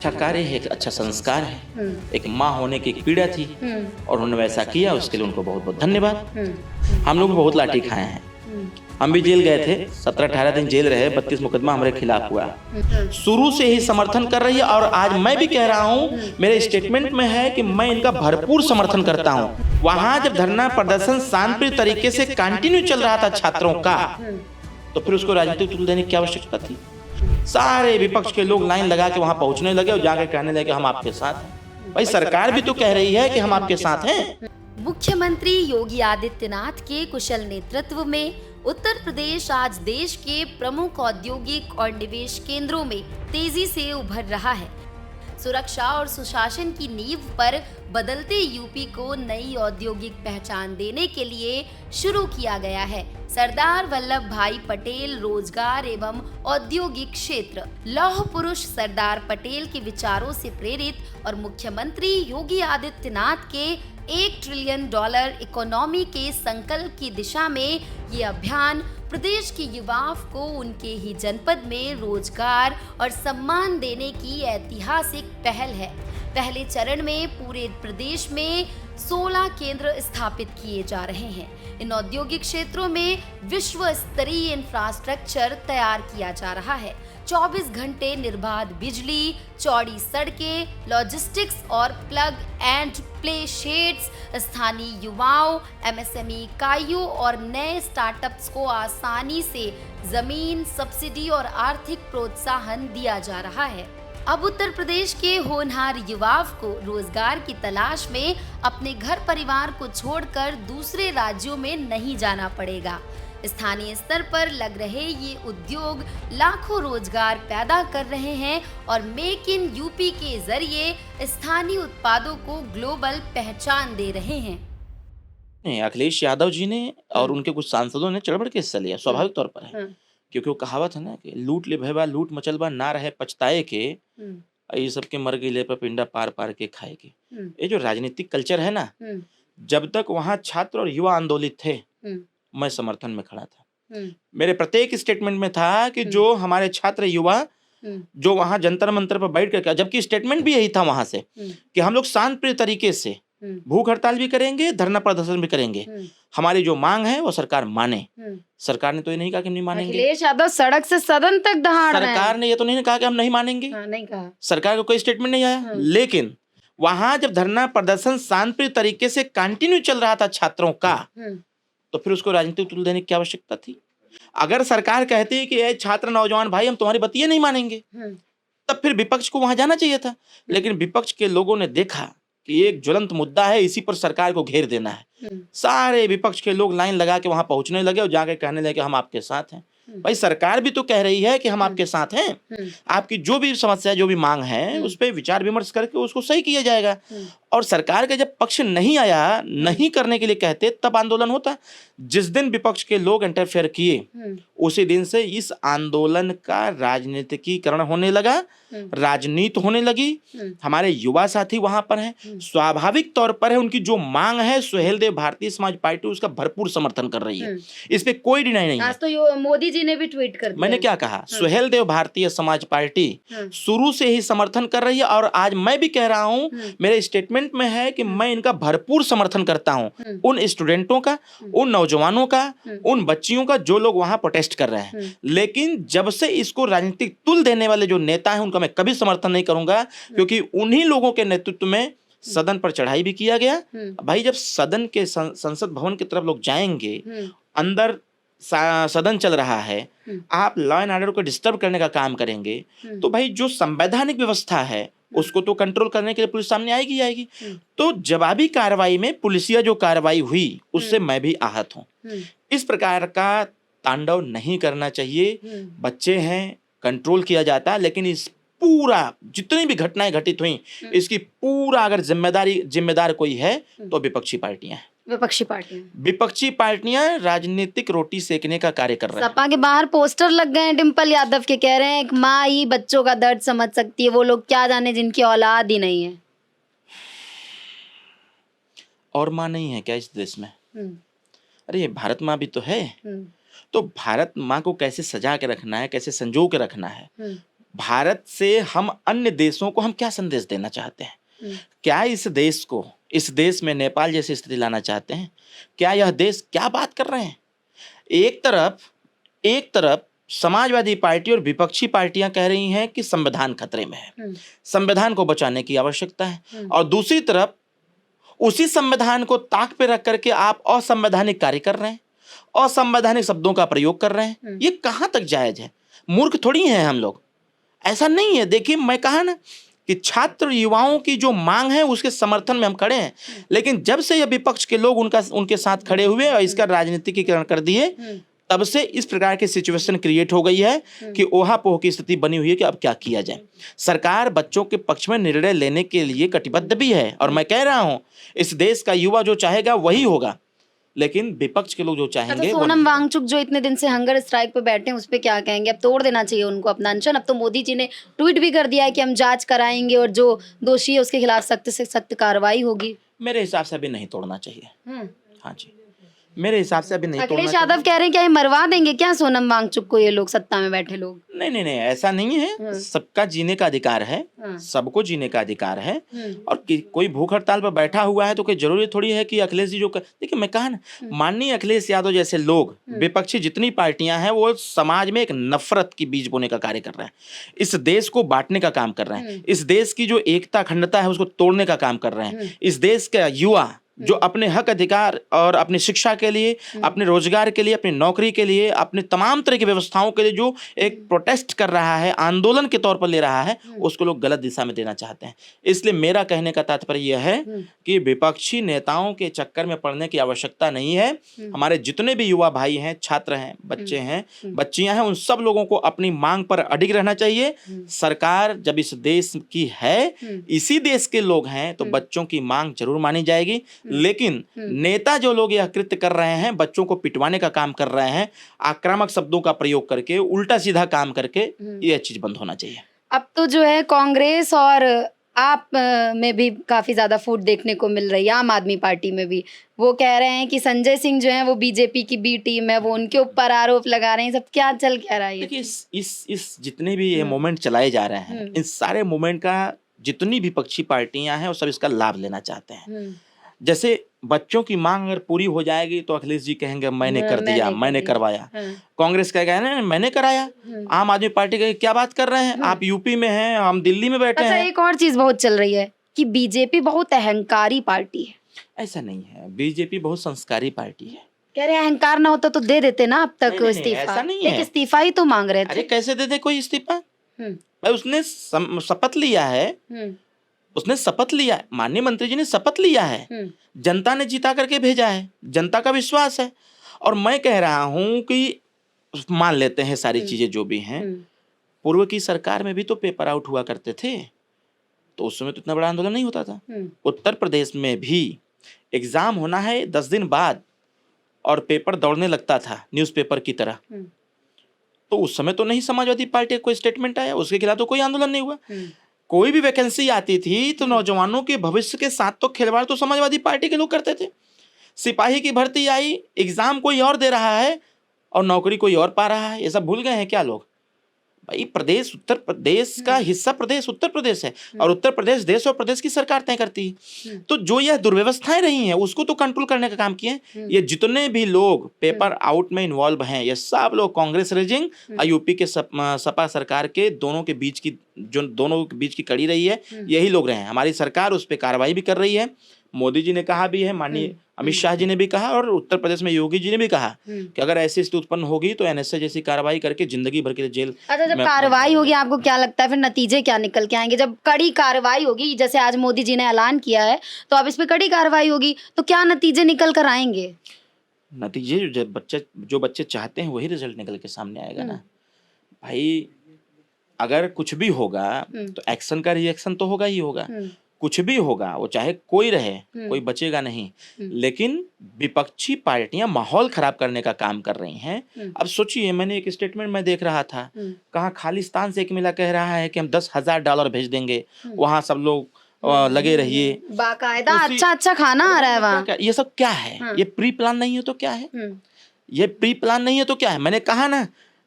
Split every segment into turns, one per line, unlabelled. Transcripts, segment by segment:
अच्छा कार्य है, एक अच्छा संस्कार है। एक माँ होने की एक पीड़ा थी और उन्होंने वैसा किया, उसके लिए उनको बहुत बहुत धन्यवाद। हम लोग बहुत लाठी खाए हैं, हम भी जेल गए थे, 17-18 दिन जेल रहे, 32 मुकदमा हमारे खिलाफ हुआ। शुरू से ही समर्थन कर रही है और आज मैं भी कह रहा हूँ, मेरे स्टेटमेंट में है कि मैं इनका भरपूर समर्थन करता हूँ। वहां जब धरना प्रदर्शन शांतिपूर्ण तरीके से कंटिन्यू चल रहा था छात्रों का, तो फिर उसको राजनीतिक तुल देने की आवश्यकता थी। सारे विपक्ष के लोग लाइन लगा के वहां पहुंचने लगे और जाकर कहने लगे हम आपके साथ हैं। भाई सरकार भी तो कह रही है कि हम आपके साथ हैं।
मुख्यमंत्री योगी आदित्यनाथ के कुशल नेतृत्व में उत्तर प्रदेश आज देश के प्रमुख औद्योगिक और निवेश केंद्रों में तेजी से उभर रहा है। सुरक्षा और सुशासन की नींव पर बदलते यूपी को नई औद्योगिक पहचान देने के लिए शुरू किया गया है सरदार वल्लभ भाई पटेल रोजगार एवं औद्योगिक क्षेत्र। लौह पुरुष सरदार पटेल के विचारों से प्रेरित और मुख्यमंत्री योगी आदित्यनाथ के $1 ट्रिलियन इकोनॉमी के संकल्प की दिशा में ये अभियान प्रदेश के युवाओं को उनके ही जनपद में रोजगार और सम्मान देने की ऐतिहासिक पहल है। पहले चरण में पूरे प्रदेश में 16 केंद्र स्थापित किए जा रहे हैं। इन औद्योगिक क्षेत्रों में विश्व स्तरीय इंफ्रास्ट्रक्चर तैयार किया जा रहा है। 24 घंटे निर्बाध बिजली, चौड़ी सड़कें, लॉजिस्टिक्स और प्लग एंड प्ले शेड्स स्थानीय युवाओं, एमएसएमई इकाइयों और नए स्टार्टअप्स को आसानी से जमीन, सब्सिडी और आर्थिक प्रोत्साहन दिया जा रहा है। अब उत्तर प्रदेश के होनहार युवाओं को रोजगार की तलाश में अपने घर परिवार को छोड़कर दूसरे राज्यों में नहीं जाना पड़ेगा। स्थानीय स्तर पर लग रहे ये उद्योग लाखों रोजगार पैदा कर रहे हैं और मेक इन यूपी के जरिए स्थानीय उत्पादों को ग्लोबल पहचान दे रहे हैं।
अखिलेश यादव जी ने और उनके कुछ सांसदों ने चढ़ बढ़ के हिस्सा लिया, स्वाभाविक तौर पर है, क्योंकि वो कहावत है ना कि लूट ले भयबा लूट मचलबा ना रहे पछताए के, ये सबके मर गई पर पिंडा पार पार के खाए के। ये जो राजनीतिक कल्चर है ना, जब तक वहां छात्र और युवा आंदोलित थे मैं समर्थन में खड़ा था। मेरे प्रत्येक स्टेटमेंट में था कि जो हमारे छात्र युवा जो वहां जंतर मंतर पर बैठ कर, जबकि स्टेटमेंट भी यही था वहां से कि हम लोग शांतिपूर्ण तरीके से भूख हड़ताल भी करेंगे, धरना प्रदर्शन भी करेंगे, हमारी जो मांग है वो सरकार माने। सरकार ने तो ये नहीं कहा कि हम नहीं मानेंगे।
अखिलेश यादव सड़क से सदन तक दहाड़ रहे हैं।
सरकार ने ये तो नहीं कहा कि हम नहीं मानेंगे।
नहीं कहा।
सरकार का कोई स्टेटमेंट नहीं आया। लेकिन वहां जब धरना प्रदर्शन शांतिपूर्ण तरीके से कंटिन्यू चल रहा था छात्रों का, तो फिर उसको राजनीतिक तुल देने की आवश्यकता थी। अगर सरकार कहती है कि ये छात्र नौजवान भाई हम तुम्हारी बतिया नहीं मानेंगे, तब फिर विपक्ष को वहां जाना चाहिए था। लेकिन विपक्ष के लोगों ने देखा कि एक ज्वलंत मुद्दा है, इसी पर सरकार को घेर देना है। सारे विपक्ष के लोग लाइन लगा के वहां पहुंचने लगे और जाकर कहने लगे हम आपके साथ हैं। भाई सरकार भी तो कह रही है कि हम आपके साथ हैं। आपकी जो भी समस्या, जो भी मांग है, उस पर विचार विमर्श करके उसको सही किया जाएगा। और सरकार का जब पक्ष नहीं आया, नहीं करने के लिए कहते, तब आंदोलन होता। जिस दिन विपक्ष के लोग इंटरफेयर किए, उसी दिन से इस आंदोलन का राजनीतिकीकरण होने लगा, राजनीति होने लगी। हमारे युवा साथी वहां पर हैं, स्वाभाविक तौर पर है उनकी जो मांग है, सुहेलदेव भारतीय समाज पार्टी उसका भरपूर समर्थन कर रही है। इस पे कोई डिनाई नहीं है।
आज तो मोदी जी ने भी ट्वीट कर दिया।
मैंने क्या कहा, सुहेलदेव भारतीय समाज पार्टी शुरू से ही समर्थन कर रही है और आज मैं भी कह रहा हूं, मेरे स्टेटमेंट में है कि मैं इनका भरपूर समर्थन करता हूं। उन स्टूडेंटों का, उन नौजवानों का, उन बच्चियों का जो लोग वहां प्रोटेस्ट कर रहे हैं। लेकिन जब से इसको राजनीतिक तुल देने वाले जो नेता हैं उनका मैं कभी समर्थन नहीं करूंगा, क्योंकि उन्हीं लोगों के नेतृत्व में सदन पर चढ़ाई भी किया गया। भाई जब सदन के संसद भवन की तरफ लोग जाएंगे, अंदर सदन चल रहा है, आप लॉ एंड ऑर्डर को डिस्टर्ब करने का काम करेंगे, तो भाई जो संवैधानिक व्यवस्था है उसको तो कंट्रोल करने के लिए पुलिस सामने आएगी ही आएगी। तो जवाबी कार्रवाई में पुलिसिया जो कार्रवाई हुई उससे मैं भी आहत हूं। इस प्रकार का तांडव नहीं करना चाहिए। बच्चे हैं, कंट्रोल किया जाता है, लेकिन इस पूरा जितनी भी घटनाएं घटित हुई, इसकी पूरा अगर जिम्मेदार कोई है तो विपक्षी पार्टियां हैं। विपक्षी पार्टियां राजनीतिक रोटी सेकने का कार्य कर रहे हैं।
सपा के बाहर पोस्टर लग गए हैं डिम्पल यादव के, कह रहे हैं एक माँ ही बच्चों का दर्द समझ सकती है, वो लोग क्या जाने जिनकी औलाद ही नहीं है।
और माँ नहीं है क्या इस देश में? अरे ये भारत माँ भी तो है। तो भारत माँ को कैसे सजा के रखना है, कैसे संजो के रखना है, भारत से हम अन्य देशों को हम क्या संदेश देना चाहते हैं? क्या इस देश में नेपाल जैसी स्थिति लाना चाहते हैं? क्या यह देश क्या बात कर रहे हैं? एक तरफ समाजवादी पार्टी और विपक्षी पार्टियां कह रही हैं कि संविधान खतरे में है, संविधान को बचाने की आवश्यकता है, और दूसरी तरफ उसी संविधान को ताक पे रख करके आप असंवैधानिक कार्य कर रहे हैं, असंवैधानिक शब्दों का प्रयोग कर रहे हैं। ये कहां तक जायज है? मूर्ख थोड़ी हैं हम लोग, ऐसा नहीं है। देखिए, मैं कहा ना कि छात्र युवाओं की जो मांग है उसके समर्थन में हम खड़े हैं, लेकिन जब से यह विपक्ष के लोग उनके साथ खड़े हुए और इसका राजनीतिकीकरण कर दिए, तब से इस प्रकार की सिचुएशन क्रिएट हो गई है कि ओहापोह की स्थिति बनी हुई है कि अब क्या किया जाए। सरकार बच्चों के पक्ष में निर्णय लेने के लिए कटिबद्ध भी है, और मैं कह रहा हूं इस देश का युवा जो चाहेगा वही होगा, लेकिन विपक्ष के लोग जो चाहेंगे।
सोनम वांगचुक जो इतने दिन से हंगर स्ट्राइक पे बैठे हैं, उस पे क्या कहेंगे? अब तोड़ देना चाहिए उनको अपना अनशन। अब तो मोदी जी ने ट्वीट भी कर दिया है कि हम जांच कराएंगे और जो दोषी है उसके खिलाफ सख्त से सख्त कार्रवाई होगी।
मेरे हिसाब से अभी नहीं तोड़ना चाहिए। हाँ जी, मेरे हिसाब से अभी नहीं तोड़ना
अखिलेश यादव कह रहे हैं क्या ये मरवा देंगे क्या सोनम वांगचुक को, ये लोग सत्ता में बैठे लोग?
नहीं, ऐसा नहीं है। सबका जीने का अधिकार है, सबको जीने का अधिकार है, और कोई भूख हड़ताल पर बैठा हुआ है तो कोई जरूरी थोड़ी है कि अखिलेश जी देखिए, मैं कहा ना, माननीय अखिलेश यादव जैसे लोग, विपक्षी जितनी पार्टियां हैं, वो समाज में एक नफरत की बीज बोने का कार्य कर रहे हैं, इस देश को बांटने का काम कर रहे हैं, इस देश की जो एकता अखंडता है उसको तोड़ने का काम कर रहे हैं। इस देश का युवा जो अपने हक अधिकार और अपनी शिक्षा के लिए, अपने रोजगार के लिए, अपनी नौकरी के लिए, अपने तमाम तरह की व्यवस्थाओं के लिए जो एक प्रोटेस्ट कर रहा है, आंदोलन के तौर पर ले रहा है, उसको लोग गलत दिशा में देना चाहते हैं। इसलिए मेरा कहने का तात्पर्य यह है कि विपक्षी नेताओं के चक्कर में पड़ने की आवश्यकता नहीं है। हमारे जितने भी युवा भाई हैं, छात्र हैं, बच्चे हैं, बच्चियां हैं, उन सब लोगों को अपनी मांग पर अडिग रहना चाहिए। सरकार जब इस देश की है, इसी देश के लोग हैं, तो बच्चों की मांग जरूर मानी जाएगी। लेकिन नेता जो लोग यह कृत्य कर रहे हैं, बच्चों को पिटवाने का काम कर रहे हैं, आक्रामक शब्दों का प्रयोग करके, उल्टा सीधा काम करके, यह चीज बंद होना चाहिए।
अब तो जो है कांग्रेस और आप में भी काफी ज्यादा फूट देखने को मिल रही है, आम आदमी पार्टी में भी। वो कह रहे हैं कि संजय सिंह जो है वो बीजेपी की बी टीम है, वो उनके ऊपर आरोप लगा रहे हैं। सब क्या चल क्या रहा है?
देखिए, इस जितने भी ये मूवमेंट चलाए जा रहे हैं, इन सारे मूवमेंट का जितनी विपक्षी पार्टियां हैं वो सब इसका लाभ लेना चाहते हैं। जैसे बच्चों की मांग अगर पूरी हो जाएगी तो अखिलेश जी कहेंगे मैंने कर दिया, मैंने करवाया। कांग्रेस कहेगा ना मैंने कराया। आम आदमी पार्टी कहेगी क्या बात कर रहे हैं आप, यूपी में हैं, हम दिल्ली में बैठे हैं।
एक और चीज बहुत चल रही है कि बीजेपी बहुत अहंकारी पार्टी है।
ऐसा नहीं है, बीजेपी बहुत संस्कारी पार्टी है।
कह रहे अहंकार ना होता तो दे देते ना अब तक इस्तीफा।
ऐसा नहीं है,
इस्तीफा ही तो मांग रहे थे।
अरे कैसे दे दे कोई इस्तीफा? भाई उसने शपथ लिया है, उसने शपथ लिया है, माननीय मंत्री जी ने शपथ लिया है, जनता ने जीता करके भेजा है, जनता का विश्वास है। और मैं कह रहा हूं कि मान लेते हैं सारी चीजें जो भी हैं, पूर्व की सरकार में भी तो पेपर आउट हुआ करते थे, तो उस समय तो इतना बड़ा आंदोलन नहीं होता था। उत्तर प्रदेश में भी एग्जाम होना है 10 दिन बाद और पेपर दौड़ने लगता था न्यूज़पेपर की तरह, तो उस समय तो नहीं समाजवादी पार्टी का कोई स्टेटमेंट आया, उसके खिलाफ तो कोई आंदोलन नहीं हुआ। कोई भी वैकेंसी आती थी तो नौजवानों के भविष्य के साथ तो खिलवाड़ तो समाजवादी पार्टी के लोग करते थे। सिपाही की भर्ती आई, एग्जाम कोई और दे रहा है और नौकरी कोई और पा रहा है। ये सब भूल गए हैं क्या लोग? भाई प्रदेश, उत्तर प्रदेश का हिस्सा प्रदेश उत्तर प्रदेश है, और उत्तर प्रदेश देश और प्रदेश की सरकार तय करती है। तो जो यह दुर्व्यवस्थाएं रही हैं उसको तो कंट्रोल करने का काम किए। ये जितने भी लोग पेपर आउट में इन्वॉल्व हैं, ये सब लोग कांग्रेस रेजिंग और यूपी के सपा सरकार के दोनों के बीच की कड़ी रही है, यही लोग रहे हैं। हमारी सरकार उस पर कार्रवाई भी कर रही है। मोदी जी ने कहा भी है, माननीय अमित शाह जी ने भी कहा, और उत्तर प्रदेश में योगी जी ने भी कहा कि अगर ऐसी स्थिति उत्पन्न होगी तो एनएसए जैसी कार्रवाई करके जिंदगी भर के लिए जेल।
अच्छा, जब कार्रवाई होगी आपको क्या लगता है फिर नतीजे क्या निकल के आएंगे? जब कड़ी कार्रवाई होगी, जैसे आज मोदी जी ने ऐलान किया है, तो अब इस पे कड़ी कार्रवाई होगी तो क्या नतीजे निकल कर आएंगे?
नतीजे जो बच्चे चाहते हैं वही रिजल्ट निकल के सामने आएगा ना भाई। अगर कुछ भी होगा तो एक्शन का रिएक्शन तो होगा ही होगा। कुछ भी होगा, वो चाहे कोई रहे, कोई बचेगा नहीं। लेकिन विपक्षी पार्टियां माहौल खराब करने का काम कर रही हैं। अब सोचिए, मैंने एक स्टेटमेंट में देख रहा था, कहाँ खालिस्तान से एक मिला कह रहा है कि हम $10,000 भेज देंगे, वहां सब लोग लगे रहिए,
बाकायदा अच्छा खाना आ रहा है वहाँ।
ये सब क्या है? ये प्री प्लान नहीं है तो क्या है? ये प्री प्लान नहीं है तो क्या है? मैंने कहा ना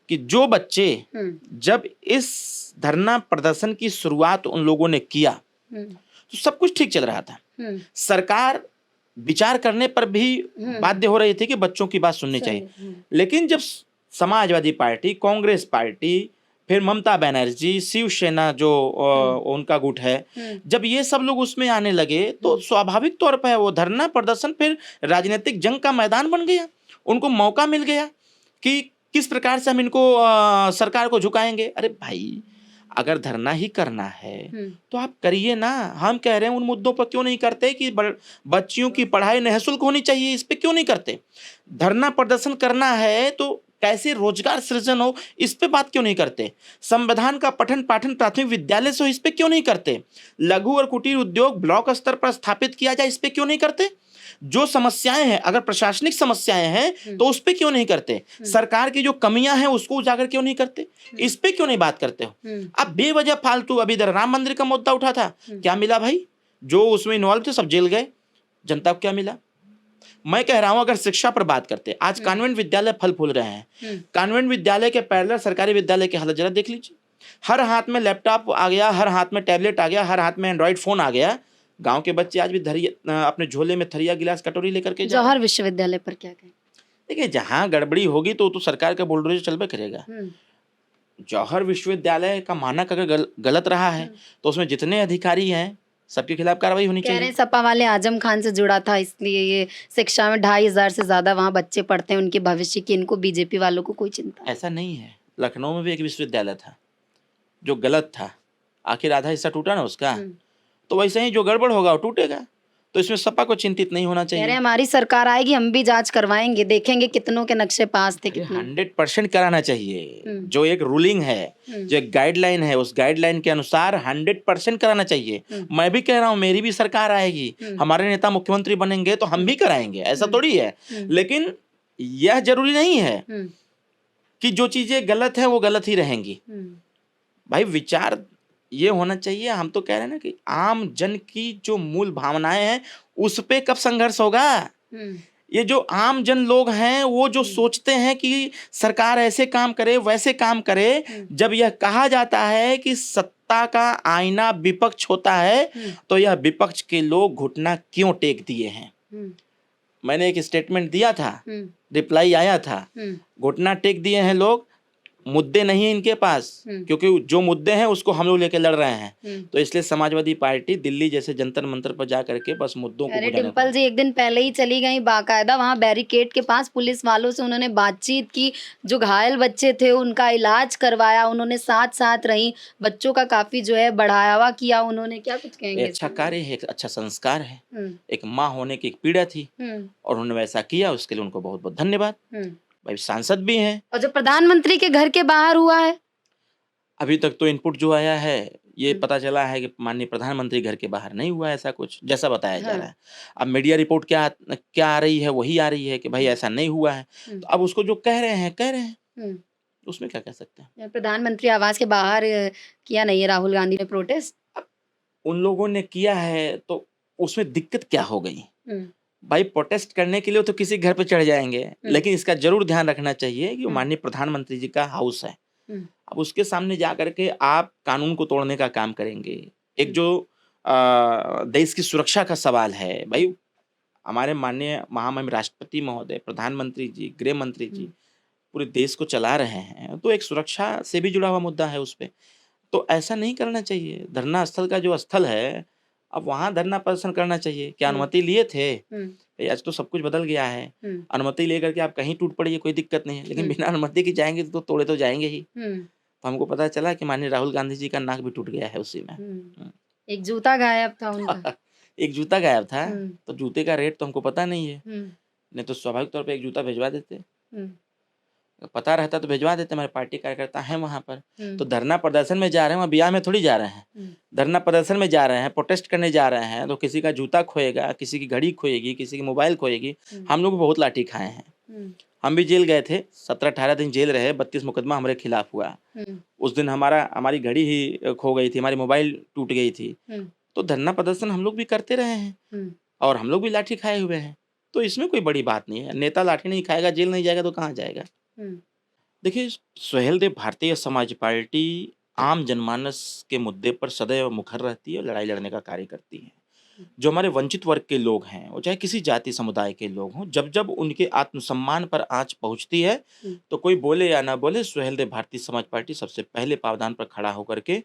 कि जो बच्चे जब इस धरना प्रदर्शन की शुरुआत उन लोगों ने किया तो सब कुछ ठीक चल रहा था। सरकार विचार करने पर भी बाध्य हो रही थी कि बच्चों की बात सुननी चाहिए। लेकिन जब समाजवादी पार्टी, कांग्रेस पार्टी, फिर ममता बनर्जी, शिवसेना जो उनका गुट है, जब ये सब लोग उसमें आने लगे तो स्वाभाविक तौर पर वो धरना प्रदर्शन फिर राजनीतिक जंग का मैदान बन गया। उनको मौका मिल गया कि किस प्रकार से हम इनको सरकार को झुकाएंगे। अरे भाई, अगर धरना ही करना है तो आप करिए ना। हम कह रहे हैं उन मुद्दों पर क्यों नहीं करते कि बच्चियों की पढ़ाई निःशुल्क होनी चाहिए, इस पे क्यों नहीं करते? धरना प्रदर्शन करना है तो कैसे रोजगार सृजन हो, इस पे बात क्यों नहीं करते? संविधान का पठन पाठन प्राथमिक विद्यालय से हो, इस पे क्यों नहीं करते? लघु और कुटीर उद्योग ब्लॉक स्तर पर स्थापित किया जाए, इस पे क्यों नहीं करते? जो समस्याएं हैं, अगर प्रशासनिक समस्याएं हैं तो उस पे क्यों नहीं करते? सरकार की जो कमियां हैं उसको उजागर क्यों नहीं करते? इस पे क्यों नहीं बात करते हो? अब बेवजह फालतू, अभी इधर राम मंदिर का मुद्दा उठा था, क्या मिला भाई? जो उसमें इन्वॉल्व थे सब जेल गए, जनता को क्या मिला? मैं कह रहा हूं अगर शिक्षा पर बात करते, आज कॉन्वेंट विद्यालय फल फूल रहे हैं। कॉन्वेंट विद्यालय के पैरेलल सरकारी विद्यालय की हालत जरा देख लीजिए। हर हाथ में लैपटॉप आ गया, हर हाथ में टैबलेट आ गया, हर हाथ में एंड्रॉइड फोन आ गया। गांव के बच्चे आज भी अपने झोले में थरिया गिलास कटोरी लेकर के
जौहर विश्वविद्यालय पर क्या कहें?
देखिए, जहां गड़बड़ी होगी तो सरकार का बुलडोजर चलबे करेगा। जौहर विश्वविद्यालय का मानक अगर गलत रहा है तो उसमें जितने अधिकारी हैं सबके खिलाफ कार्रवाई होनी चाहिए।
कह रहे हैं सपा वाले आजम खान से जुड़ा था, इसलिए ये शिक्षा में 2500 से ज्यादा वहाँ बच्चे पढ़ते हैं, उनके भविष्य की इनको बीजेपी वालों को कोई चिंता?
ऐसा नहीं है। लखनऊ में भी एक विश्वविद्यालय था जो गलत था, आखिर आधा हिस्सा टूटा ना उसका। तो वैसे ही जो गड़बड़ होगा वो टूटेगा। तो इसमें सपा को चिंतित नहीं होना चाहिए।
कह रहे हैं हमारी सरकार आएगी, हम भी जांच करवाएंगे, देखेंगे कितनों के नक्शे पास थे, कितने।
100% कराना चाहिए। जो एक रूलिंग है, जो एक गाइडलाइन है, उस गाइडलाइन के अनुसार 100% कराना चाहिए। मैं भी कह रहा हूँ मेरी भी सरकार आएगी, हमारे नेता मुख्यमंत्री बनेंगे तो हम भी कराएंगे, ऐसा थोड़ी है। लेकिन यह जरूरी नहीं है कि जो चीजें गलत है वो गलत ही रहेंगी। भाई, विचार ये होना चाहिए। हम तो कह रहे हैं ना कि आम जन की जो मूल भावनाएं हैं उस पे कब संघर्ष होगा? ये जो आम जन लोग हैं वो जो सोचते हैं कि सरकार ऐसे काम करे वैसे काम करे, जब यह कहा जाता है कि सत्ता का आईना विपक्ष होता है तो यह विपक्ष के लोग घुटना क्यों टेक दिए हैं? मैंने एक स्टेटमेंट दिया था, रिप्लाई आया था, घुटना टेक दिए हैं लोग, मुद्दे नहीं है इनके पास, क्योंकि जो मुद्दे हैं उसको हम लोग लेके लड़ रहे हैं। तो इसलिए समाजवादी पार्टी दिल्ली जैसे जंतर मंतर पर जा करके बस मुद्दों को बुझाने।
डिम्पल जी एक दिन पहले ही चली गई, बाकायदा वहाँ बैरिकेड के पास पुलिस वालों से उन्होंने बातचीत की, जो घायल बच्चे थे उनका इलाज करवाया, उन्होंने साथ साथ रही, बच्चों का काफी जो है बढ़ावा किया उन्होंने। क्या कुछ कहेंगे?
अच्छा कार्य है, एक अच्छा संस्कार है। एक माँ होने की एक पीड़ा थी और उन्होंने वैसा किया, उसके लिए उनको बहुत बहुत धन्यवाद। भाई, सांसद भी हैं।
और जो प्रधानमंत्री के घर के बाहर हुआ है,
अभी तक तो इनपुट जो आया है ये पता चला है कि माननीय प्रधानमंत्री घर के बाहर नहीं हुआ ऐसा कुछ, जैसा बताया जा रहा है। अब मीडिया रिपोर्ट क्या आ रही है वही आ रही है कि भाई ऐसा नहीं हुआ है। तो अब उसको जो कह रहे हैं उसमें क्या कह सकते हैं?
प्रधानमंत्री आवास के बाहर किया नहीं है राहुल गांधी ने प्रोटेस्ट।
उन लोगों ने किया है तो उसमें दिक्कत क्या हो गई? भाई, प्रोटेस्ट करने के लिए तो किसी घर पे चढ़ जाएंगे, लेकिन इसका जरूर ध्यान रखना चाहिए कि माननीय प्रधानमंत्री जी का हाउस है। अब उसके सामने जा करके आप कानून को तोड़ने का काम करेंगे। एक जो देश की सुरक्षा का सवाल है, भाई हमारे माननीय महामहिम राष्ट्रपति महोदय, प्रधानमंत्री जी, गृह मंत्री जी पूरे देश को चला रहे हैं, तो एक सुरक्षा से भी जुड़ा हुआ मुद्दा है उस पे। तो ऐसा नहीं करना चाहिए। धरना स्थल का जो स्थल है, अब वहां धरना प्रदर्शन करना चाहिए। क्या अनुमति लिए थे? आज तो सब कुछ बदल गया है। अनुमति लेकर के आप कहीं टूट पड़िए, कोई दिक्कत नहीं है, लेकिन बिना अनुमति की जाएंगे तो तोड़े तो जाएंगे ही। तो हमको पता चला कि माननीय राहुल गांधी जी का नाक भी टूट गया है उसी में।
एक जूता गायब था उनका।
एक जूता गायब था, तो जूते का रेट तो हमको पता नहीं है, नहीं तो स्वाभाविक तौर पे एक जूता भिजवा देते। पता रहता तो भिजवा देते, हमारे पार्टी कार्यकर्ता हैं वहां पर। तो धरना प्रदर्शन में जा रहे हैं, ब्याह में थोड़ी जा रहे हैं, धरना प्रदर्शन में जा रहे हैं, प्रोटेस्ट करने जा रहे हैं, तो किसी का जूता खोएगा, किसी की घड़ी खोएगी, किसी की मोबाइल खोएगी। हम लोग बहुत लाठी खाए हैं, हम भी जेल गए थे, 17-18 दिन जेल रहे, 32 मुकदमा हमारे खिलाफ हुआ। उस दिन हमारी घड़ी ही खो गई थी, हमारी मोबाइल टूट गई थी। तो धरना प्रदर्शन हम लोग भी करते रहे हैं और हम लोग भी लाठी खाए हुए हैं। तो इसमें कोई बड़ी बात नहीं है। नेता लाठी नहीं खाएगा, जेल नहीं जाएगा तो कहाँ जाएगा? देखिए, सुहेलदेव भारतीय समाज पार्टी आम जनमानस के मुद्दे पर सदैव मुखर रहती है और लड़ाई लड़ने का कार्य करती है। जो हमारे वंचित वर्ग के लोग हैं, वो चाहे किसी जाति समुदाय के लोग हों, जब जब उनके आत्मसम्मान पर आँच पहुँचती है, तो कोई बोले या ना बोले, सुहेलदेव भारतीय समाज पार्टी सबसे पहले पावदान पर खड़ा होकर के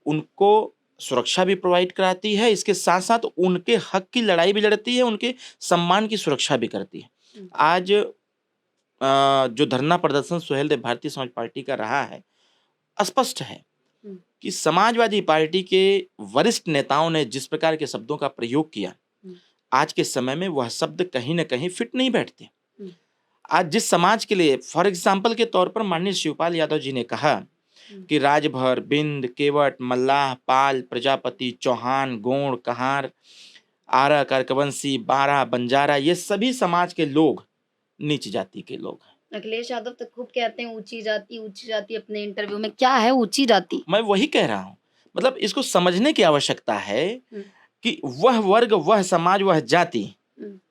उनको सुरक्षा भी प्रोवाइड कराती है, इसके साथ-साथ उनके हक की लड़ाई भी लड़ती है, उनके सम्मान की सुरक्षा भी करती है। आज जो धरना प्रदर्शन सुहेलदेव भारतीय समाज पार्टी का रहा है, स्पष्ट है कि समाजवादी पार्टी के वरिष्ठ नेताओं ने जिस प्रकार के शब्दों का प्रयोग किया, आज के समय में वह शब्द कहीं न कहीं फिट नहीं बैठते। आज जिस समाज के लिए, फॉर एग्जाम्पल के तौर पर माननीय शिवपाल यादव जी ने कहा कि राजभर, बिंद, केवट, मल्लाह, पाल, प्रजापति, चौहान, गोंड, कहार, आरा, करकवंशी, बारा, बंजारा, ये सभी समाज के लोग नीच जाति के लोग हैं।
अखिलेश यादव तो खूब कहते हैं ऊंची जाति अपने इंटरव्यू में। क्या है ऊंची जाति?
मैं वही कह रहा हूँ, मतलब इसको समझने की आवश्यकता है कि वह वर्ग, वह समाज, वह जाति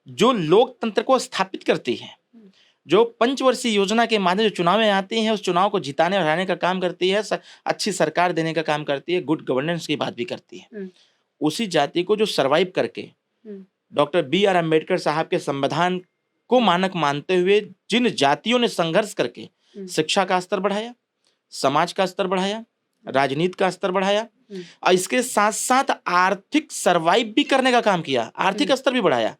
जो लोकतंत्र को स्थापित करती है, जो पंचवर्षीय योजना के माध्यम से चुनाव में आती है, उस चुनाव को जिताने और हराने का काम करती है, अच्छी सरकार देने का काम करती है, गुड गवर्नेंस की बात भी करती है, उसी जाति को जो सरवाइव करके डॉक्टर B.R. अम्बेडकर साहब के संविधान को मानक मानते हुए जिन जातियों ने संघर्ष करके शिक्षा का स्तर बढ़ाया, समाज का स्तर बढ़ाया, राजनीति का स्तर बढ़ाया और इसके साथ साथ आर्थिक सरवाइव भी करने का काम किया, आर्थिक स्तर भी बढ़ाया,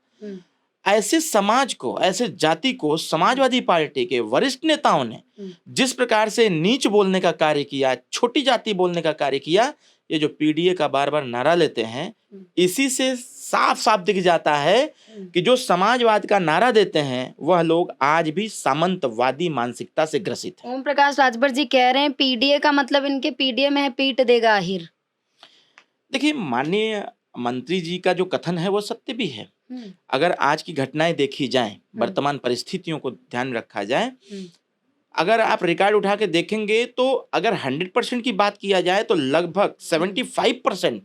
ऐसे समाज को, ऐसे जाति को समाजवादी पार्टी के वरिष्ठ नेताओं ने जिस प्रकार से नीच बोलने का कार्य किया, छोटी जाति बोलने का कार्य किया, ये जो पीडीए का बार बार नारा लेते हैं, इसी से साफ साफ दिख जाता है कि जो समाजवाद का नारा देते हैं वह लोग आज भी सामंतवादी मानसिकता से ग्रसित हैं।
ओम प्रकाश राजभर जी कह रहे हैं पीडीए का मतलब इनके पीडीए में है पीट देगा आहिर।
देखिए, माननीय मंत्री जी का जो कथन है वो सत्य भी है। अगर आज की घटनाएं देखी जाएं, वर्तमान परिस्थितियों को ध्यान में रखा जाए, अगर आप रिकॉर्ड उठा के देखेंगे तो अगर 100% की बात किया जाए तो लगभग 75%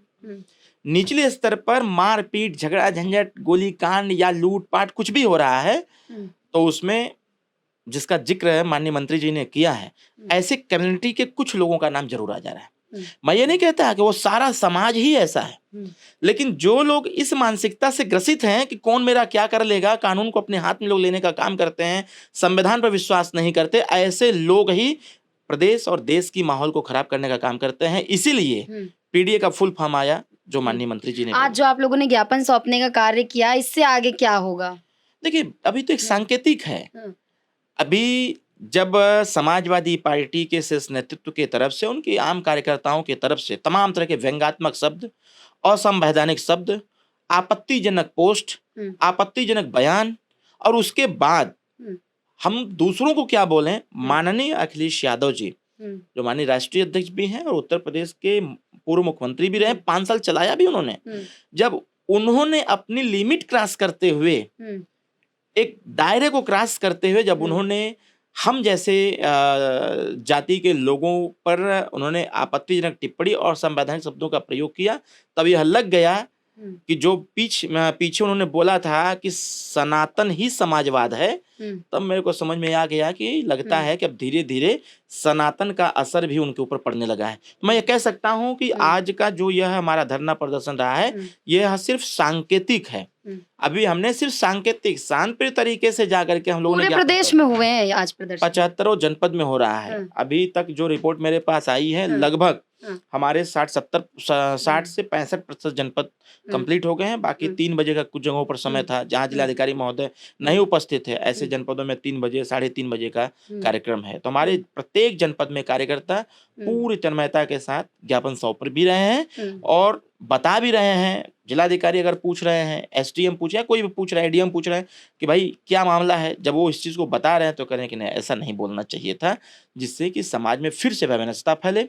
निचले स्तर पर मारपीट, झगड़ा झंझट, गोली कांड या लूटपाट कुछ भी हो रहा है, तो उसमें जिसका जिक्र माननीय मंत्री जी ने किया है, ऐसे कम्युनिटी के कुछ लोगों का नाम जरूर आ जा रहा है। मैं ये नहीं कहता कि वो सारा समाज ही ऐसा है, लेकिन जो लोग इस मानसिकता से ग्रसित हैं कि कौन मेरा क्या कर लेगा, कानून को अपने हाथ में लोग लेने का काम करते हैं, संविधान पर विश्वास नहीं करते, ऐसे लोग ही प्रदेश और देश की माहौल को खराब करने का काम करते हैं। इसीलिए पीडीए का फुल फॉर्म आया जो माननीय मंत्री जी ने।
आज जो आप लोगों ने ज्ञापन सौंपने का कार्य किया, इससे आगे क्या होगा?
देखिए, अभी तो एक सांकेतिक है। अभी जब समाजवादी पार्टी के शीर्ष नेतृत्व के तरफ से, उनके आम कार्यकर्ताओं के तरफ से तमाम तरह के व्यंग्यात्मक शब्द, असंवैधानिक शब्द, आपत्तिजनक पोस्ट, आपत्तिजनक बयान, और उसके बाद हम दूसरों को क्या बोलें, माननीय अखिलेश यादव जी जो माननीय राष्ट्रीय अध्यक्ष भी हैं और उत्तर प्रदेश के पूर्व मुख्यमंत्री भी रहे, 5 साल चलाया भी उन्होंने, जब उन्होंने अपनी लिमिट क्रॉस करते हुए, एक दायरे को क्रॉस करते हुए, जब उन्होंने हम जैसे जाति के लोगों पर उन्होंने आपत्तिजनक टिप्पणी और संवैधानिक शब्दों का प्रयोग किया, तब यह लग गया कि जो पीछे उन्होंने बोला था कि सनातन ही समाजवाद है, तब मेरे को समझ में आ गया कि लगता है कि अब धीरे धीरे सनातन का असर भी उनके ऊपर पड़ने लगा है। तो मैं ये कह सकता हूं कि आज का जो यह हमारा धरना प्रदर्शन रहा है, यह सिर्फ सांकेतिक है। अभी हमने सिर्फ सांकेतिक शांतिप्रिय तरीके से जाकर के हम लोगों ने
पूरे प्रदेश में हुए हैं आज प्रदर्शन,
75 जनपद में हो रहा है। अभी तक जो रिपोर्ट मेरे पास आई है, लगभग हमारे 60 से 65% जनपद कंप्लीट हो गए हैं। बाकी 3 बजे का कुछ जगहों पर समय था जहां जिलाधिकारी महोदय नहीं उपस्थित थे, ऐसे जनपदों में 3 बजे 3:30 बजे का कार्यक्रम है। तो हमारे प्रत्येक जनपद में कार्यकर्ता पूरी तन्मयता के साथ ज्ञापन सौंप भी रहे हैं और बता भी रहे हैं। जिलाधिकारी अगर पूछ रहे हैं, एसडीएम पूछ रहे हैं, कोई भी पूछ रहा है, एडीएम पूछ रहे हैं कि भाई क्या मामला है, जब वो इस चीज़ को बता रहे हैं तो कह रहे हैं कि नहीं, ऐसा नहीं बोलना चाहिए था, जिससे कि समाज में फिर से वैमनस्यता फैले,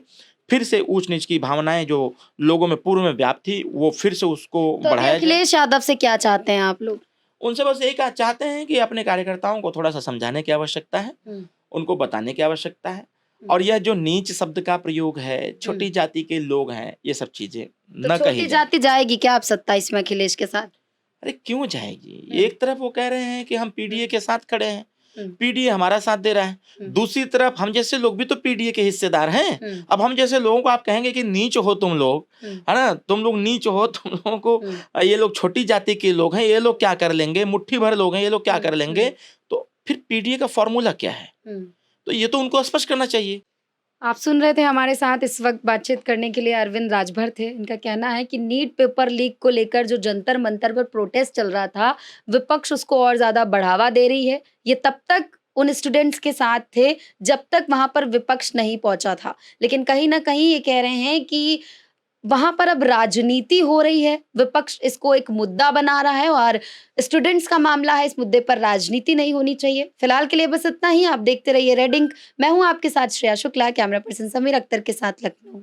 फिर से ऊंच नीच की भावनाएं जो लोगों में पूर्व में व्याप्त थी वो फिर से उसको बढ़ाया जाए।
अखिलेश यादव से क्या चाहते हैं आप लोग?
उनसे बस यही चाहते हैं कि अपने कार्यकर्ताओं को थोड़ा सा समझाने की आवश्यकता है, उनको बताने की आवश्यकता है, और यह जो नीच शब्द का प्रयोग है, छोटी जाति के लोग हैं, ये सब चीजें न कही
छोटी जाति जाएगी क्या आप 27 में अखिलेश के साथ?
अरे क्यों जाएगी? एक तरफ वो कह रहे हैं कि हम पीडीए के साथ खड़े हैं, पीडीए हमारा साथ दे रहा है। दूसरी तरफ हम जैसे लोग भी तो पीडीए के हिस्सेदार हैं। अब हम जैसे लोगों को आप कहेंगे कि नीच हो तुम लोग, है ना, तुम लोग नीच हो, तुम लोगों को ये लोग छोटी जाति के लोग हैं, ये लोग क्या कर लेंगे, मुट्ठी भर लोग हैं, ये लोग क्या कर लेंगे, तो फिर पीडीए का फॉर्मूला क्या है? तो ये तो उनको स्पष्ट करना चाहिए।
आप सुन रहे थे, हमारे साथ इस वक्त बातचीत करने के लिए अरविंद राजभर थे। इनका कहना है कि नीट पेपर लीक को लेकर जो जंतर मंतर पर प्रोटेस्ट चल रहा था, विपक्ष उसको और ज्यादा बढ़ावा दे रही है। ये तब तक उन स्टूडेंट्स के साथ थे जब तक वहां पर विपक्ष नहीं पहुंचा था, लेकिन कहीं ना कहीं ये कह रहे हैं कि वहां पर अब राजनीति हो रही है, विपक्ष इसको एक मुद्दा बना रहा है और स्टूडेंट्स का मामला है, इस मुद्दे पर राजनीति नहीं होनी चाहिए। फिलहाल के लिए बस इतना ही। आप देखते रहिए रेड इंक। मैं हूं आपके साथ श्रेया शुक्ला, कैमरा पर्सन समीर अख्तर के साथ लखनऊ।